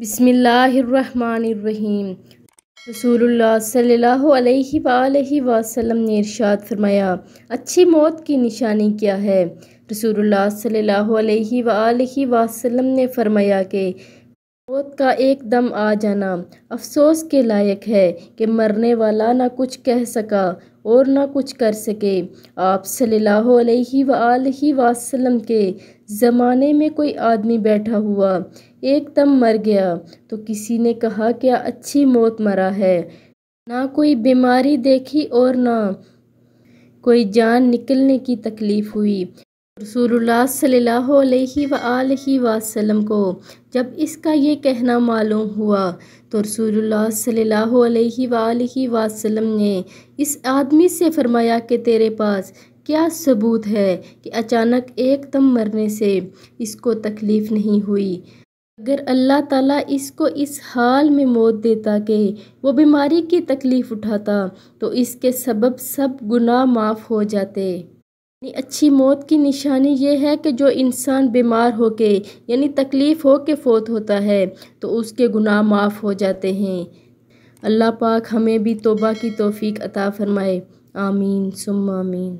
بسم اللہ الرحمن الرحیم۔ رسول اللہ صلی اللہ علیہ وآلہ وسلم نے ارشاد فرمایا، اچھی موت کی نشانی کیا ہے؟ رسول اللہ صلی اللہ علیہ وآلہ وسلم نے فرمایا کہ موت کا ایک دم آ جانا افسوس کے لائق ہے کہ مرنے والا نہ کچھ کہہ سکا اور نہ کچھ کر سکے۔ آپ صلی اللہ علیہ وآلہ وسلم کے زمانے میں کوئی آدمی بیٹھا ہوا ایک دم مر گیا تو کسی نے کہا کیا اچھی موت مرا ہے، نہ کوئی بیماری دیکھی اور نہ کوئی جان نکلنے کی تکلیف ہوئی۔ رسول اللہ صلی اللہ علیہ وآلہ وسلم کو جب اس کا یہ کہنا معلوم ہوا تو رسول اللہ صلی اللہ علیہ وآلہ وسلم نے اس آدمی سے فرمایا کہ تیرے پاس کیا ثبوت ہے کہ اچانک ایک دم مرنے سے اس کو تکلیف نہیں ہوئی؟ اگر اللہ تعالیٰ اس کو اس حال میں موت دیتا کہ وہ بیماری کی تکلیف اٹھاتا تو اس کے سبب سب گناہ معاف ہو جاتے۔ اچھی موت کی نشانی یہ ہے کہ جو انسان بیمار ہو کے یعنی تکلیف ہو کے فوت ہوتا ہے تو اس کے گناہ معاف ہو جاتے ہیں۔ اللہ پاک ہمیں بھی توبہ کی توفیق عطا فرمائے، آمین ثم آمین۔